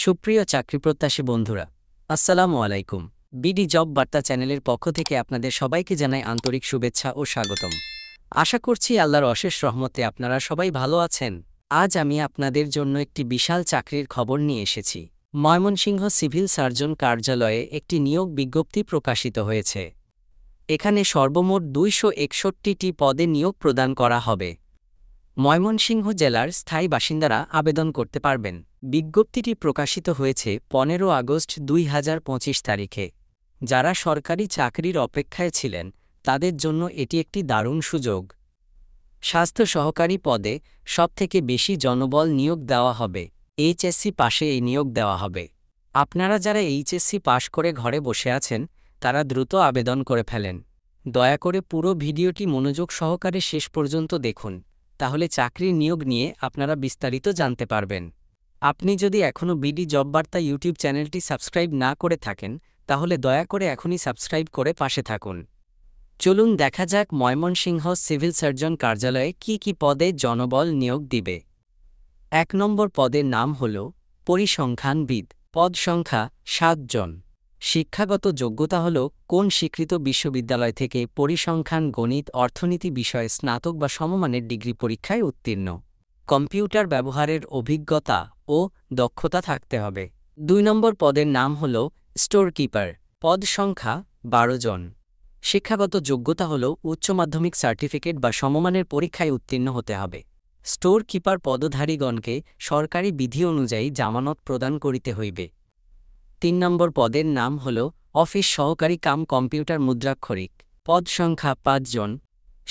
সুপ্রিয় চাকরিপ্রত্যাশী বন্ধুরা, আসসালামু আলাইকুম। বিডি জব বার্তা চ্যানেলের পক্ষ থেকে আপনাদের সবাইকে জানাই আন্তরিক শুভেচ্ছা ও স্বাগতম। আশা করছি আল্লাহর অশেষ রহমতে আপনারা সবাই ভালো আছেন। আজ আমি আপনাদের জন্য একটি বিশাল চাকরির খবর নিয়ে এসেছি। ময়মনসিংহ সিভিল সার্জন কার্যালয়ে একটি নিয়োগ বিজ্ঞপ্তি প্রকাশিত হয়েছে। এখানে সর্বমোট 261টি পদে নিয়োগ প্রদান করা হবে। ময়মনসিংহ জেলার স্থায়ী বাসিন্দারা আবেদন করতে পারবেন। বিজ্ঞপ্তিটি প্রকাশিত হয়েছে 15 আগস্ট 2025 তারিখে। যারা সরকারি চাকরির অপেক্ষায় ছিলেন তাদের জন্য এটি একটি দারুণ সুযোগ। স্বাস্থ্য সহকারী পদে সবথেকে বেশি জনবল নিয়োগ দেওয়া হবে। এইচএসসি পাশে এই নিয়োগ দেওয়া হবে। আপনারা যারা এইচএসসি পাশ করে ঘরে বসে আছেন তারা দ্রুত আবেদন করে ফেলেন। দয়া করে পুরো ভিডিওটি মনোযোগ সহকারে শেষ পর্যন্ত দেখুন, তাহলে চাকরির নিয়োগ নিয়ে আপনারা বিস্তারিত জানতে পারবেন। আপনি যদি এখনও বিডি জব বার্তা ইউটিউব চ্যানেলটি সাবস্ক্রাইব না করে থাকেন তাহলে দয়া করে এখনই সাবস্ক্রাইব করে পাশে থাকুন। চলুন দেখা যাক ময়মনসিংহ সিভিল সার্জন কার্যালয়ে কি পদে জনবল নিয়োগ দিবে। 1 নম্বর পদের নাম হল পরিসংখ্যানবিদ। পদ সংখ্যা 7 জন। শিক্ষাগত যোগ্যতা হল কোন স্বীকৃত বিশ্ববিদ্যালয় থেকে পরিসংখ্যান, গণিত, অর্থনীতি বিষয়ে স্নাতক বা সমমানের ডিগ্রি পরীক্ষায় উত্তীর্ণ। কম্পিউটার ব্যবহারের অভিজ্ঞতা ও দক্ষতা থাকতে হবে। 2 নম্বর পদের নাম হল স্টোর কিপার। পদ সংখ্যা 12 জন। শিক্ষাগত যোগ্যতা হল উচ্চ মাধ্যমিক সার্টিফিকেট বা সমমানের পরীক্ষায় উত্তীর্ণ হতে হবে। স্টোর কিপার পদধারীগণকে সরকারি বিধি অনুযায়ী জামানত প্রদান করিতে হইবে। 3 নম্বর পদের নাম হল অফিস সহকারী কাম কম্পিউটার মুদ্রাক্ষরিক। পদ সংখ্যা 5 জন।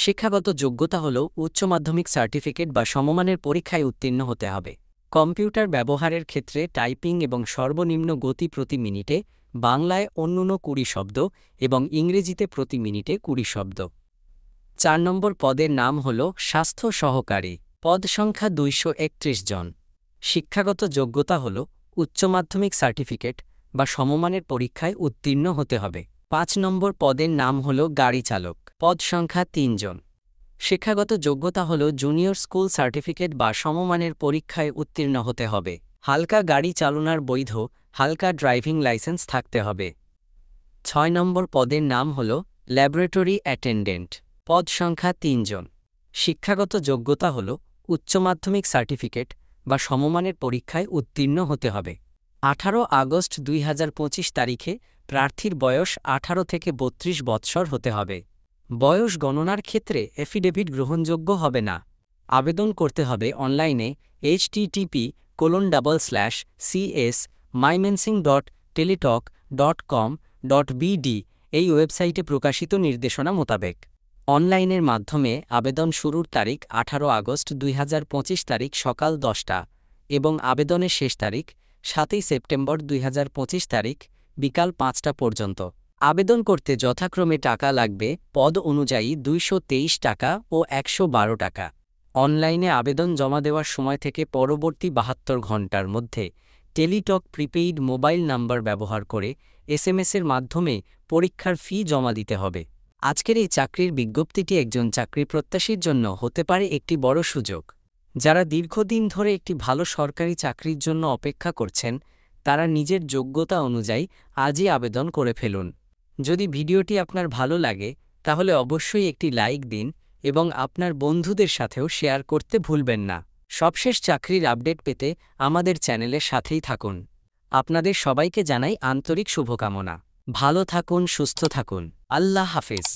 শিক্ষাগত যোগ্যতা হল উচ্চ মাধ্যমিক সার্টিফিকেট বা সমমানের পরীক্ষায় উত্তীর্ণ হতে হবে। কম্পিউটার ব্যবহারের ক্ষেত্রে টাইপিং এবং সর্বনিম্ন গতি প্রতি মিনিটে বাংলায় অন্যূন 20 শব্দ এবং ইংরেজিতে প্রতি মিনিটে 20 শব্দ। 4 নম্বর পদের নাম হল স্বাস্থ্য সহকারী। পদ সংখ্যা 231 জন। শিক্ষাগত যোগ্যতা হল উচ্চ মাধ্যমিক সার্টিফিকেট বা সমমানের পরীক্ষায় উত্তীর্ণ হতে হবে। 5 নম্বর পদের নাম হল গাড়ি চালক। পদ সংখ্যা 3 জন। শিক্ষাগত যোগ্যতা হল জুনিয়র স্কুল সার্টিফিকেট বা সমমানের পরীক্ষায় উত্তীর্ণ হতে হবে। হালকা গাড়ি চালনার বৈধ হালকা ড্রাইভিং লাইসেন্স থাকতে হবে। 6 নম্বর পদের নাম হল ল্যাবরেটরি অ্যাটেন্ডেন্ট। পদ সংখ্যা 3 জন। শিক্ষাগত যোগ্যতা হল উচ্চ মাধ্যমিক সার্টিফিকেট বা সমমানের পরীক্ষায় উত্তীর্ণ হতে হবে। 18 আগস্ট 2025 তারিখে প্রার্থীর বয়স 18 থেকে 32 বৎসর হতে হবে। বয়স গণনার ক্ষেত্রে এফিডেভিট গ্রহণযোগ্য হবে না। আবেদন করতে হবে অনলাইনে http://cs.mymensing.teletalk.com.bd এই ওয়েবসাইটে প্রকাশিত নির্দেশনা মোতাবেক। অনলাইনের মাধ্যমে আবেদন শুরুর তারিখ 18 আগস্ট 2025 তারিখ সকাল 10টা এবং আবেদনের শেষ তারিখ 7 সেপ্টেম্বর 2025 তারিখ বিকাল 5টা পর্যন্ত। আবেদন করতে যথাক্রমে টাকা লাগবে পদ অনুযায়ী 223 টাকা ও 112 টাকা। অনলাইনে আবেদন জমা দেওয়ার সময় থেকে পরবর্তী 72 ঘণ্টার মধ্যে টেলিটক প্রিপেইড মোবাইল নাম্বার ব্যবহার করে SMS-এর মাধ্যমে পরীক্ষার ফি জমা দিতে হবে। আজকের এই চাকরির বিজ্ঞপ্তিটি একজন চাকরিপ্রত্যাশীর জন্য হতে পারে একটি বড় সুযোগ। যারা দীর্ঘদিন ধরে একটি ভালো সরকারি চাকরির জন্য অপেক্ষা করছেন তারা নিজের যোগ্যতা অনুযায়ী আজই আবেদন করে ফেলুন। যদি ভিডিওটি আপনার ভালো লাগে তাহলে অবশ্যই একটি লাইক দিন এবং আপনার বন্ধুদের সাথেও শেয়ার করতে ভুলবেন না। সবশেষ চাকরির আপডেট পেতে আমাদের চ্যানেলের সাথেই থাকুন। আপনাদের সবাইকে জানাই আন্তরিক শুভকামনা। ভালো থাকুন, সুস্থ থাকুন। আল্লাহ হাফেজ।